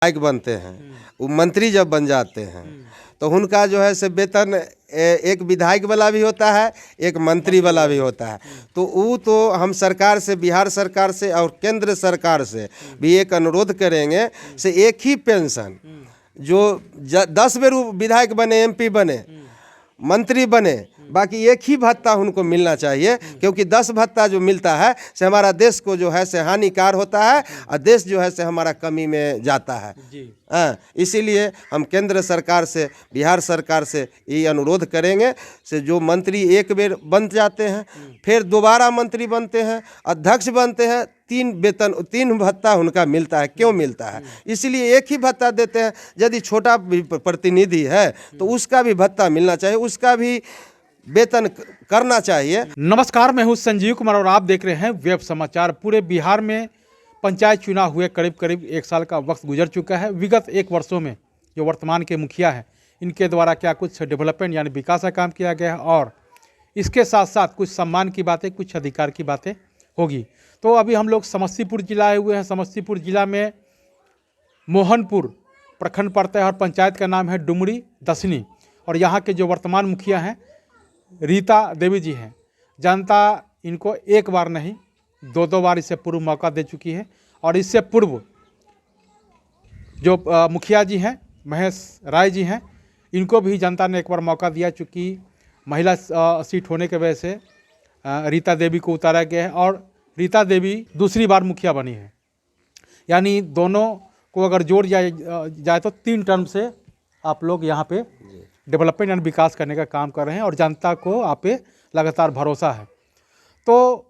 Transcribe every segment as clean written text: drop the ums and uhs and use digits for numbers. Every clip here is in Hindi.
विधायक बनते हैं, वो मंत्री जब बन जाते हैं तो उनका जो है से वेतन एक विधायक वाला भी होता है, एक मंत्री वाला भी होता है। तो वो तो हम सरकार से, बिहार सरकार से और केंद्र सरकार से भी एक अनुरोध करेंगे से एक ही पेंशन जो 10 बेर विधायक बने, MP बने, मंत्री बने, बाकी एक ही भत्ता उनको मिलना चाहिए, क्योंकि 10 भत्ता जो मिलता है से हमारा देश को जो है से हानिकार होता है और देश जो है से हमारा कमी में जाता है। इसीलिए हम केंद्र सरकार से, बिहार सरकार से ये अनुरोध करेंगे से जो मंत्री एक बेर बन जाते हैं फिर दोबारा मंत्री बनते हैं, अध्यक्ष बनते हैं, 3 भत्ता उनका मिलता है। क्यों मिलता है? इसलिए एक ही भत्ता देते हैं। यदि छोटा प्रतिनिधि है तो उसका भी भत्ता मिलना चाहिए, उसका भी वेतन करना चाहिए। नमस्कार, मैं हूं संजीव कुमार और आप देख रहे हैं वेब समाचार। पूरे बिहार में पंचायत चुनाव हुए करीब 1 साल का वक्त गुजर चुका है। विगत 1 वर्षों में जो वर्तमान के मुखिया हैं, इनके द्वारा क्या कुछ डेवलपमेंट यानी विकास का काम किया गया है और इसके साथ साथ कुछ सम्मान की बातें, कुछ अधिकार की बातें होगी। तो अभी हम लोग समस्तीपुर जिला आए हुए हैं। समस्तीपुर जिला में मोहनपुर प्रखंड पड़ता है और पंचायत का नाम है डुमरी दसनी। और यहाँ के जो वर्तमान मुखिया हैं रीता देवी जी हैं। जनता इनको एक बार नहीं 2 बार इससे पूर्व मौका दे चुकी है। और इससे पूर्व जो मुखिया जी हैं महेश राय जी हैं, इनको भी जनता ने एक बार मौका दिया। चूँकि महिला सीट होने की वजह से रीता देवी को उतारा गया है और रीता देवी दूसरी बार मुखिया बनी है। यानी दोनों को अगर जोड़ जाए तो 3 टर्म से आप लोग यहाँ पे डेवलपमेंट एंड विकास करने का काम कर रहे हैं और जनता को आप पे लगातार भरोसा है। तो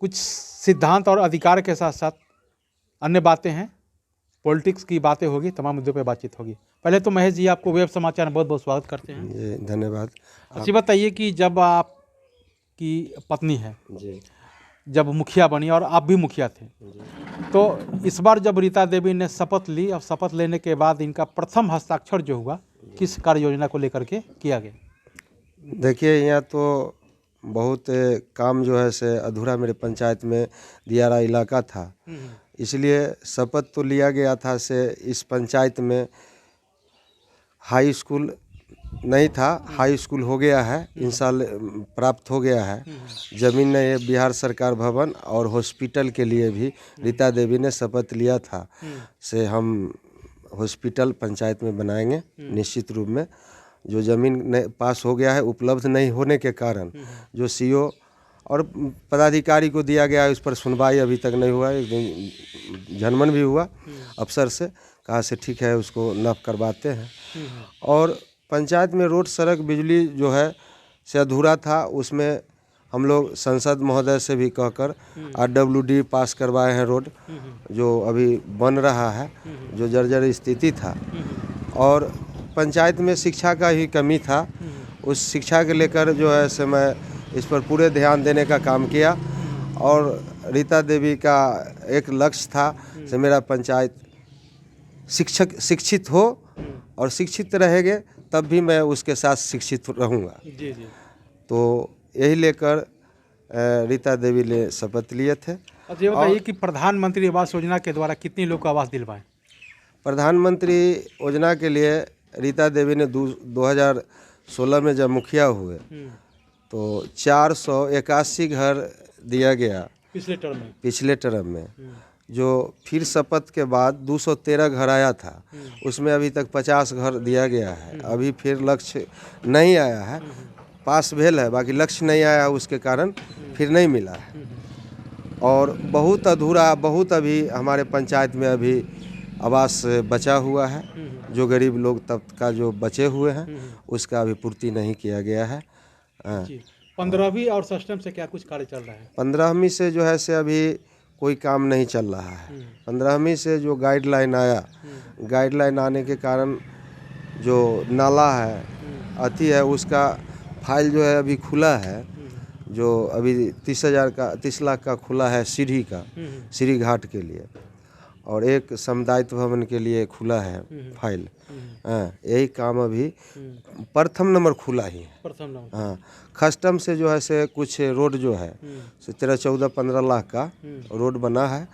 कुछ सिद्धांत और अधिकार के साथ साथ अन्य बातें हैं, पॉलिटिक्स की बातें होगी, तमाम मुद्दों पे बातचीत होगी। पहले तो महेश जी, आपको वेब समाचार में बहुत बहुत स्वागत करते हैं जी। धन्यवाद। अच्छी बताइए कि जब आपकी पत्नी है जी, जब मुखिया बनी और आप भी मुखिया थे, तो इस बार जब रीता देवी ने शपथ ली और शपथ लेने के बाद इनका प्रथम हस्ताक्षर जो हुआ किस कार्य योजना को लेकर के किया गया? देखिए यहाँ तो बहुत काम जो है से अधूरा मेरे पंचायत में दियारा इलाका था, इसलिए शपथ तो लिया गया था से इस पंचायत में हाई स्कूल नहीं था, हाई स्कूल हो गया है, इन साल प्राप्त हो गया है। ज़मीन ने ये बिहार सरकार भवन और हॉस्पिटल के लिए भी रीता देवी ने शपथ लिया था से हम हॉस्पिटल पंचायत में बनाएंगे निश्चित रूप में। जो ज़मीन पास हो गया है, उपलब्ध नहीं होने के कारण जो CO और पदाधिकारी को दिया गया है उस पर सुनवाई अभी तक नहीं हुआ। एक दिन झनमन भी हुआ अफसर से, कहा से ठीक है उसको नफ करवाते हैं। और पंचायत में रोड, सड़क, बिजली जो है से अधूरा था, उसमें हम लोग सांसद महोदय से भी कहकर RWD पास करवाए हैं रोड, जो अभी बन रहा है, जो जर्जर स्थिति था। और पंचायत में शिक्षा का ही कमी था, उस शिक्षा के लेकर जो है से मैं इस पर पूरे ध्यान देने का काम किया। और रीता देवी का एक लक्ष्य था से मेरा पंचायत शिक्षित हो और शिक्षित रहेंगे तब भी मैं उसके साथ शिक्षित रहूँगा। जी। तो यही लेकर रीता देवी ने शपथ लिए थे। अब ये बताइए कि प्रधानमंत्री आवास योजना के द्वारा कितने लोग को आवास दिलवाएं? प्रधानमंत्री योजना के लिए रीता देवी ने 2016 में जब मुखिया हुए तो 481 घर दिया गया पिछले टर्म में। जो फिर शपथ के बाद 213 घर आया था, उसमें अभी तक 50 घर दिया गया है। अभी फिर लक्ष्य नहीं आया है, पास भेल है, बाकी लक्ष्य नहीं आया है, उसके कारण फिर नहीं मिला है। और बहुत अधूरा, बहुत अभी हमारे पंचायत में अभी आवास बचा हुआ है। जो गरीब लोग तबका जो बचे हुए हैं उसका अभी पूर्ति नहीं किया गया है। 15वीं और सिस्टम से क्या कुछ कार्य चल रहा है? 15वीं से जो है से अभी कोई काम नहीं चल रहा है। 15वीं से जो गाइडलाइन आया, गाइडलाइन आने के कारण जो नाला है अति है, उसका फाइल जो है अभी खुला है, जो अभी 30 लाख का खुला है सीढ़ी का, सीढ़ी घाट के लिए, और एक समुदायित्व भवन के लिए खुला है फाइल। यही काम अभी प्रथम नंबर खुला ही है। हाँ, कस्टम से जो है से कुछ रोड जो है से 13-14-15 लाख का रोड बना है।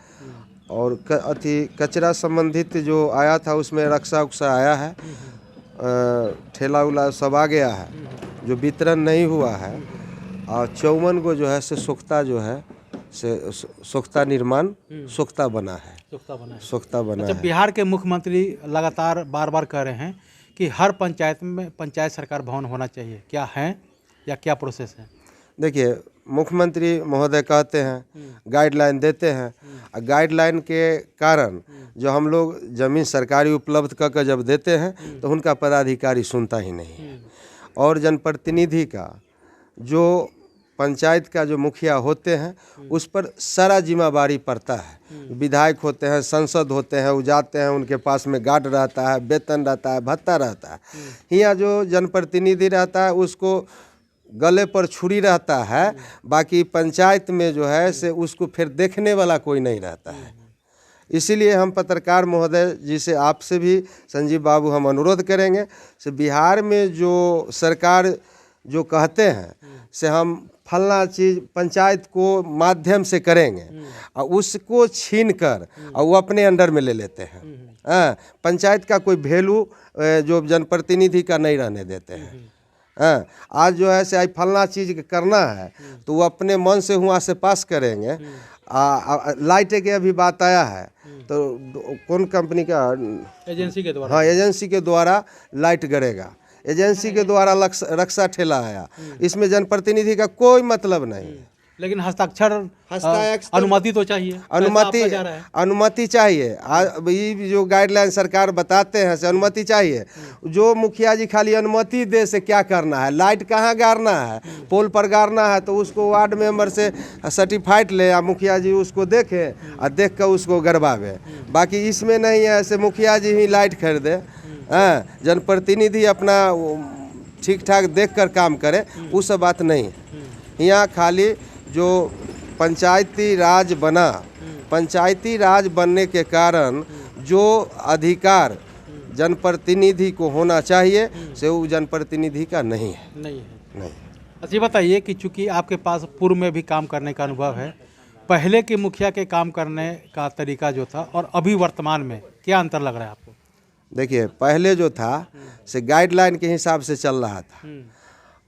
और कचरा संबंधित जो आया था उसमें रक्षा उक्सा आया है, ठेला उला सब आ गया है, जो वितरण नहीं हुआ है। और 54 को जो है से सोख्ता जो है से सोख्ता निर्माण सोख्ता बना है, सोख्ता बना अच्छा, है। बिहार के मुख्यमंत्री लगातार बार बार कह रहे हैं कि हर पंचायत में पंचायत सरकार भवन होना चाहिए, क्या है या क्या प्रोसेस है? देखिए, मुख्यमंत्री महोदय कहते हैं, गाइडलाइन देते हैं, और गाइडलाइन के कारण जो हम लोग ज़मीन सरकारी उपलब्ध कर जब देते हैं तो उनका पदाधिकारी सुनता ही नहीं है। और जनप्रतिनिधि का जो पंचायत का जो मुखिया होते हैं उस पर सारा जिम्मेवारी पड़ता है। विधायक होते हैं, सांसद होते हैं, वो जाते हैं, उनके पास में गार्ड रहता है, वेतन रहता है, भत्ता रहता है। यहाँ जो जनप्रतिनिधि रहता है उसको गले पर छुरी रहता है, बाकी पंचायत में जो है से उसको फिर देखने वाला कोई नहीं रहता है। इसीलिए हम पत्रकार महोदय जी से, आपसे भी संजीव बाबू, हम अनुरोध करेंगे से बिहार में जो सरकार जो कहते हैं से हम फलना चीज़ पंचायत को माध्यम से करेंगे और उसको छीन कर और वो अपने अंडर में ले लेते हैं। पंचायत का कोई वैल्यू जो जनप्रतिनिधि का नहीं रहने देते हैं। आज जो है से आज फलना चीज़ करना है तो वो अपने मन से वहाँ से पास करेंगे। लाइट के अभी बात आया है तो कौन कंपनी का, एजेंसी के द्वारा, हाँ एजेंसी के द्वारा लाइट गड़ेगा, एजेंसी के द्वारा रक्षा ठेला आया, इसमें जनप्रतिनिधि का कोई मतलब नहीं है। लेकिन हस्ताक्षर अनुमति तो चाहिए, अनुमति चाहिए। ये जो गाइडलाइन सरकार बताते हैं से अनुमति चाहिए। जो मुखिया जी खाली अनुमति दे से क्या करना है, लाइट कहाँ गाड़ना है, पोल पर गाड़ना है तो उसको वार्ड मेंबर से सर्टिफाइड ले या मुखिया जी उसको देखे और देख कर उसको गड़वावे। बाकी इसमें नहीं है ऐसे मुखिया जी ही लाइट खरीदे, जनप्रतिनिधि अपना ठीक ठाक देख कर काम करे, वो सब बात नहीं है। यहाँ खाली जो पंचायती राज बना, पंचायती राज बनने के कारण जो अधिकार जनप्रतिनिधि को होना चाहिए से वो जनप्रतिनिधि का नहीं है। नहीं। अच्छा, बताइए कि चूंकि आपके पास पूर्व में भी काम करने का अनुभव है, पहले के मुखिया के काम करने का तरीका जो था और अभी वर्तमान में क्या अंतर लग रहा है आपको? देखिए, पहले जो था से गाइडलाइन के हिसाब से चल रहा था,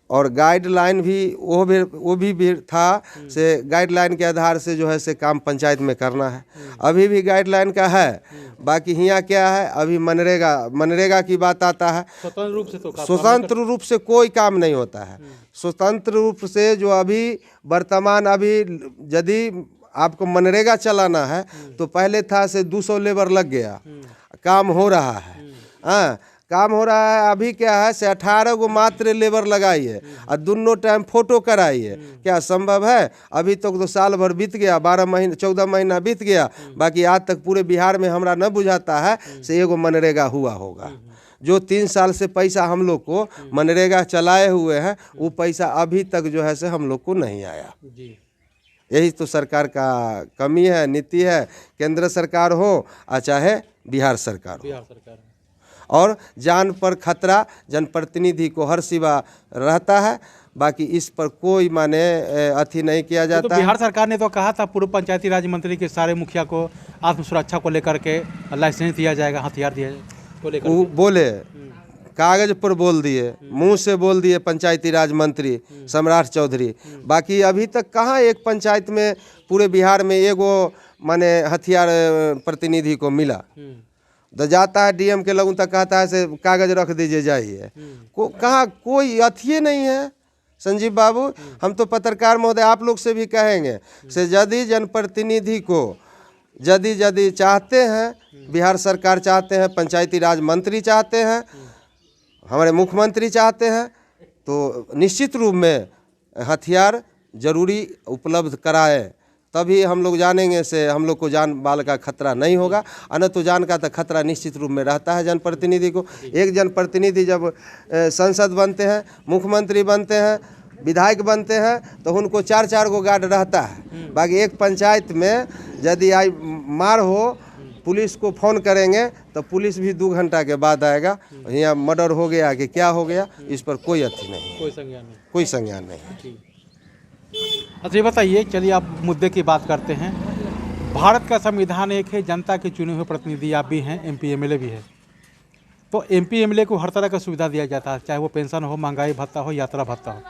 और गाइडलाइन भी वो भी था से गाइडलाइन के आधार से जो है से काम पंचायत में करना है। अभी भी गाइडलाइन का है, बाकी यहाँ क्या है, अभी मनरेगा की बात आता है। स्वतंत्र रूप से कोई काम नहीं होता है। स्वतंत्र रूप से जो अभी वर्तमान अभी यदि आपको मनरेगा चलाना है तो पहले था से 200 लेबर लग गया, काम हो रहा है। काम हो रहा है। अभी क्या है से 18 को मात्र लेबर लगाइए और दोनों टाइम फोटो कराइए, क्या संभव है? अभी तक तो साल भर बीत गया, 14 महीना बीत गया, बाकी आज तक पूरे बिहार में हमरा न बुझाता है से एगो मनरेगा हुआ होगा। जो 3 साल से पैसा हम लोग को मनरेगा चलाए हुए हैं वो पैसा अभी तक जो है से हम लोग को नहीं आया। यही तो सरकार का कमी है, नीति है, केंद्र सरकार हो और चाहे बिहार सरकार हो। और जान पर खतरा जनप्रतिनिधि को हर सिवा रहता है, बाकी इस पर कोई माने अथी नहीं किया जाता। तो बिहार सरकार ने तो कहा था पूर्व पंचायती राज मंत्री के सारे मुखिया को आत्म सुरक्षा को लेकर के लाइसेंस दिया जाएगा, हथियार दिया जाएगा। वो बोले, कागज पर बोल दिए, मुंह से बोल दिए पंचायती राज मंत्री सम्राट चौधरी, बाकी अभी तक कहाँ एक पंचायत में पूरे बिहार में एगो माने हथियार प्रतिनिधि को मिला। तो जाता है डीएम के लोगों तक कहता है से कागज रख दीजिए जाइए, कहाँ कोई अथिये नहीं है। संजीव बाबू, हम तो पत्रकार महोदय आप लोग से भी कहेंगे से यदि जनप्रतिनिधि को यदि चाहते हैं, बिहार सरकार चाहते हैं, पंचायती राज मंत्री चाहते हैं, हमारे मुख्यमंत्री चाहते हैं, तो निश्चित रूप में हथियार जरूरी उपलब्ध कराए, तभी हम लोग जानेंगे से हम लोग को जान माल का खतरा नहीं होगा। अन्य तो जान का तो खतरा निश्चित रूप में रहता है जनप्रतिनिधि को। एक जनप्रतिनिधि जब संसद बनते हैं, मुख्यमंत्री बनते हैं, विधायक बनते हैं तो उनको 4-4 गो गार्ड रहता है। बाकी एक पंचायत में यदि आई मार हो, पुलिस को फ़ोन करेंगे तो पुलिस भी 2 घंटा के बाद आएगा। यहाँ मर्डर हो गया कि क्या हो गया, इस पर कोई अथी नहीं, कोई संज्ञान नहीं। अच्छा, ये बताइए, चलिए आप मुद्दे की बात करते हैं। भारत का संविधान एक है, जनता के चुने हुए प्रतिनिधि आप भी हैं, एमपी एमएलए भी है। तो एमपी एमएलए को हर तरह का सुविधा दिया जाता है, चाहे वो पेंशन हो, महंगाई भत्ता हो, यात्रा भत्ता हो।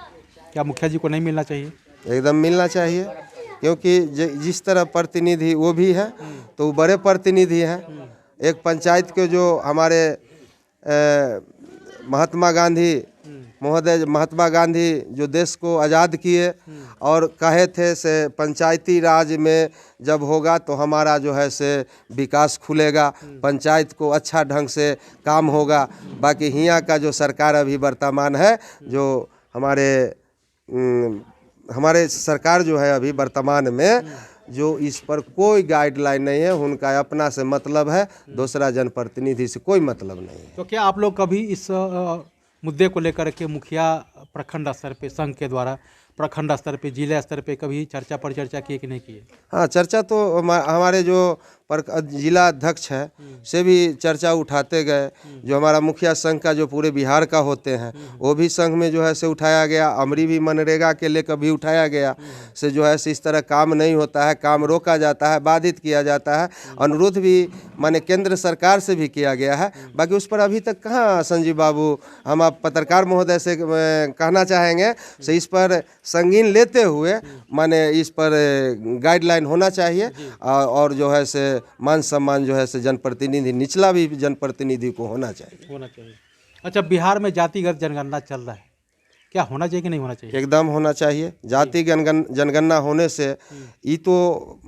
क्या मुखिया जी को नहीं मिलना चाहिए? एकदम मिलना चाहिए, क्योंकि जिस तरह प्रतिनिधि वो भी है तो वो बड़े प्रतिनिधि हैं। एक पंचायत के जो हमारे महात्मा गांधी जो देश को आज़ाद किए और कहे थे से पंचायती राज में जब होगा तो हमारा जो है से विकास खुलेगा, पंचायत को अच्छा ढंग से काम होगा। बाकी हियाँ का जो सरकार अभी वर्तमान है, जो हमारे सरकार जो है अभी वर्तमान में, जो इस पर कोई गाइडलाइन नहीं है, उनका अपना से मतलब है, दूसरा जनप्रतिनिधि से कोई मतलब नहीं है। तो क्या आप लोग कभी इस मुद्दे को लेकर के मुखिया प्रखंड स्तर पे, संघ के द्वारा प्रखंड स्तर पे, जिला स्तर पे कभी चर्चा परिचर्चा किए कि नहीं किए? हाँ, चर्चा तो हमारे जो जिला अध्यक्ष है से भी चर्चा उठाते गए। जो हमारा मुखिया संघ का जो पूरे बिहार का होते हैं वो भी संघ में जो है से उठाया गया। अमरी भी मनरेगा के लिए कभी उठाया गया से जो है से इस तरह काम नहीं होता है, काम रोका जाता है, बाधित किया जाता है। अनुरोध भी माने केंद्र सरकार से भी किया गया है। बाकी उस पर अभी तक कहाँ संजीव बाबू, हम आप पत्रकार महोदय से कहना चाहेंगे से इस पर संगीन लेते हुए माने इस पर गाइडलाइन होना चाहिए और जो है से मान सम्मान जो है से जनप्रतिनिधि, निचला भी जनप्रतिनिधि को होना चाहिए। अच्छा, बिहार में जातिगत जनगणना चल रहा है, क्या होना चाहिए कि नहीं होना चाहिए? एकदम होना चाहिए। जाति जनगणना होने से ये तो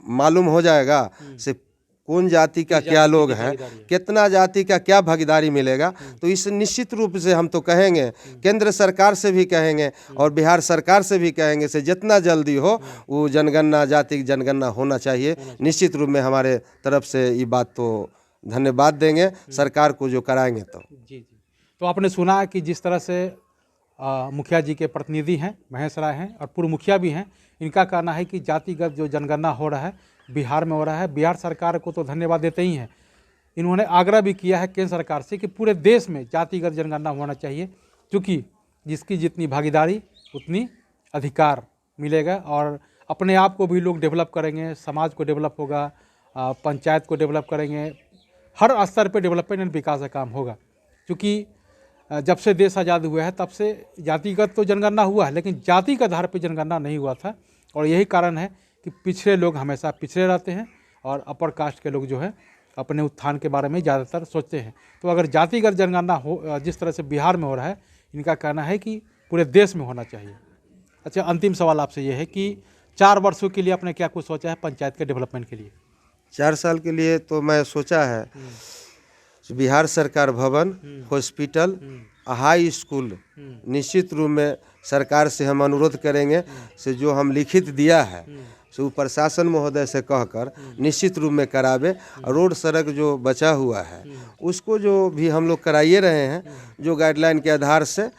मालूम हो जाएगा से कौन जाति का क्या लोग हैं, कितना जाति का क्या भागीदारी मिलेगा। तो इस निश्चित रूप से हम तो कहेंगे, केंद्र सरकार से भी कहेंगे और बिहार सरकार से भी कहेंगे से जितना जल्दी हो वो जनगणना, जाति जनगणना होना चाहिए। निश्चित रूप में हमारे तरफ से ये बात तो धन्यवाद देंगे सरकार को जो कराएंगे। तो जी। तो आपने सुना कि जिस तरह से मुखिया जी के प्रतिनिधि हैं, महेश राय हैं और पूर्व मुखिया भी हैं, इनका कहना है कि जातिगत जो जनगणना हो रहा है बिहार में हो रहा है। बिहार सरकार को तो धन्यवाद देते ही हैं, इन्होंने आग्रह भी किया है केंद्र सरकार से कि पूरे देश में जातिगत जनगणना होना चाहिए, क्योंकि जिसकी जितनी भागीदारी उतनी अधिकार मिलेगा और अपने आप को भी लोग डेवलप करेंगे, समाज को डेवलप होगा, पंचायत को डेवलप करेंगे, हर स्तर पर डेवलपमेंट एंड विकास का काम होगा। क्योंकि जब से देश आज़ाद हुआ है तब से जातिगत तो जनगणना हुआ है, लेकिन जाति के आधार पर जनगणना नहीं हुआ था और यही कारण है कि पिछड़े लोग हमेशा पिछड़े रहते हैं और अपर कास्ट के लोग जो है अपने उत्थान के बारे में ज़्यादातर सोचते हैं। तो अगर जातिगत जनगणना हो जिस तरह से बिहार में हो रहा है, इनका कहना है कि पूरे देश में होना चाहिए। अच्छा, अंतिम सवाल आपसे ये है कि 4 वर्षों के लिए आपने क्या कुछ सोचा है पंचायत के डेवलपमेंट के लिए? 4 साल के लिए तो मैं सोचा है बिहार सरकार भवन, हॉस्पिटल, हाई स्कूल निश्चित रूप में सरकार से हम अनुरोध करेंगे से जो हम लिखित दिया है सो प्रशासन महोदय से कहकर निश्चित रूप में करावे। रोड सड़क जो बचा हुआ है उसको जो भी हम लोग कराइए रहे हैं जो गाइडलाइन के आधार से।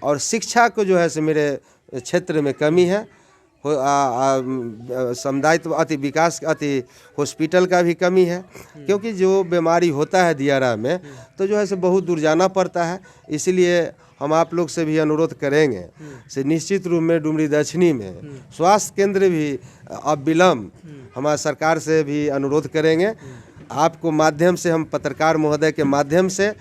और शिक्षा को जो है से मेरे क्षेत्र में कमी है, समुदाय अति विकास अति हॉस्पिटल का भी कमी है, क्योंकि जो बीमारी होता है दियारा में तो जो है से बहुत दूर जाना पड़ता है। इसलिए हम आप लोग से भी अनुरोध करेंगे से निश्चित रूप में डुमरी दक्षिणी में स्वास्थ्य केंद्र भी अब विलम्ब हमारा सरकार से भी अनुरोध करेंगे। आपको माध्यम से हम पत्रकार महोदय के माध्यम से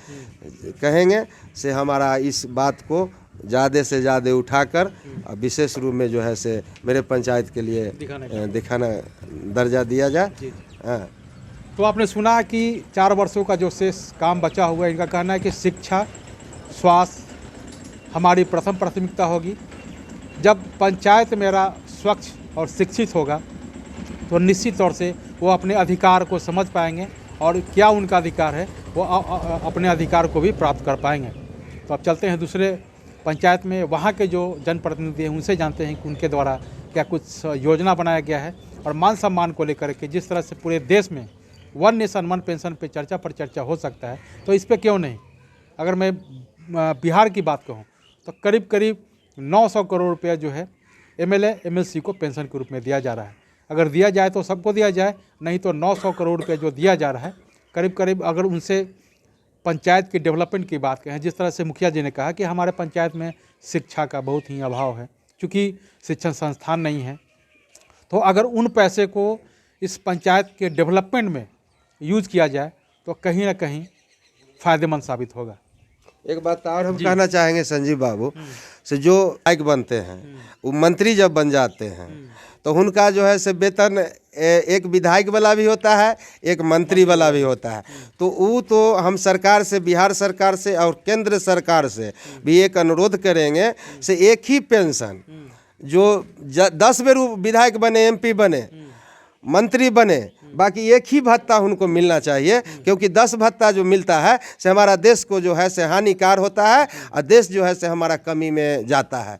कहेंगे से हमारा इस बात को ज़्यादा से ज़्यादा उठाकर विशेष रूप में जो है से मेरे पंचायत के लिए दिखाना दर्जा दिया जाए। हाँ। तो आपने सुना कि 4 वर्षों का जो शेष काम बचा हुआ है, इनका कहना है कि शिक्षा, स्वास्थ्य हमारी प्रथम प्राथमिकता होगी। जब पंचायत मेरा स्वच्छ और शिक्षित होगा तो निश्चित तौर से वो अपने अधिकार को समझ पाएंगे और क्या उनका अधिकार है वो अपने अधिकार को भी प्राप्त कर पाएंगे। तो अब चलते हैं दूसरे पंचायत में, वहाँ के जो जनप्रतिनिधि हैं उनसे जानते हैं कि उनके द्वारा क्या कुछ योजना बनाया गया है और मान सम्मान को लेकर के जिस तरह से पूरे देश में 1 नेशन 1 पेंशन पे चर्चा पर चर्चा हो सकता है, तो इस पे क्यों नहीं। अगर मैं बिहार की बात कहूँ तो करीब करीब 900 करोड़ रुपया जो है एमएलए एमएलसी को पेंशन के रूप में दिया जा रहा है। अगर दिया जाए तो सबको दिया जाए, नहीं तो 900 करोड़ रुपया जो दिया जा रहा है करीब करीब, अगर उनसे पंचायत की डेवलपमेंट की बात करें, जिस तरह से मुखिया जी ने कहा कि हमारे पंचायत में शिक्षा का बहुत ही अभाव है क्योंकि शिक्षण संस्थान नहीं है, तो अगर उन पैसे को इस पंचायत के डेवलपमेंट में यूज किया जाए तो कहीं ना कहीं फ़ायदेमंद साबित होगा। एक बात और हम कहना चाहेंगे संजीव बाबू से, जो विधायक बनते हैं वो मंत्री जब बन जाते हैं तो उनका जो है से वेतन एक विधायक वाला भी होता है, एक मंत्री वाला भी होता है। तो वो तो हम सरकार से, बिहार सरकार से और केंद्र सरकार से भी एक अनुरोध करेंगे से एक ही पेंशन जो 10 बेर विधायक बने, MP बने, मंत्री बने, बाकी एक ही भत्ता उनको मिलना चाहिए, क्योंकि 10 भत्ता जो मिलता है से हमारा देश को जो है से हानिकार होता है और देश जो है से हमारा कमी में जाता है।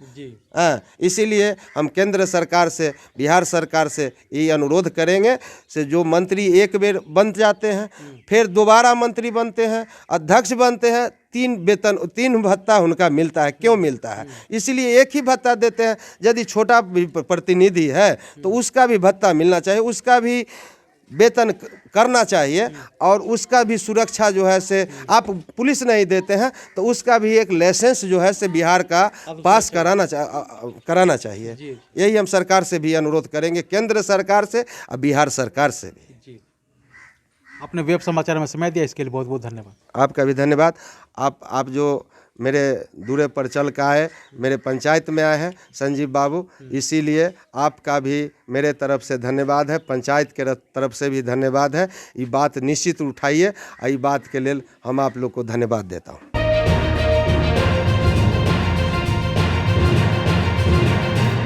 इसीलिए हम केंद्र सरकार से, बिहार सरकार से ये अनुरोध करेंगे से जो मंत्री एक बेर बन जाते हैं फिर दोबारा मंत्री बनते हैं, अध्यक्ष बनते हैं, 3 भत्ता उनका मिलता है। क्यों मिलता है? इसलिए एक ही भत्ता देते हैं। यदि छोटा प्रतिनिधि है तो उसका भी भत्ता मिलना चाहिए, उसका भी वेतन करना चाहिए और उसका भी सुरक्षा जो है से, आप पुलिस नहीं देते हैं तो उसका भी एक लाइसेंस जो है से बिहार का पास कराना चाहिए। यही हम सरकार से भी अनुरोध करेंगे, केंद्र सरकार से और बिहार सरकार से भी। आपने वेब समाचार में समय दिया, इसके लिए बहुत बहुत धन्यवाद। आपका भी धन्यवाद। आप जो मेरे दूरे पर चल का आए, मेरे पंचायत में आए हैं संजीव बाबू, इसीलिए आपका भी मेरे तरफ से धन्यवाद है, पंचायत के तरफ से भी धन्यवाद है। ये बात निश्चित उठाइए और ये बात के लिए हम आप लोग को धन्यवाद देता हूँ।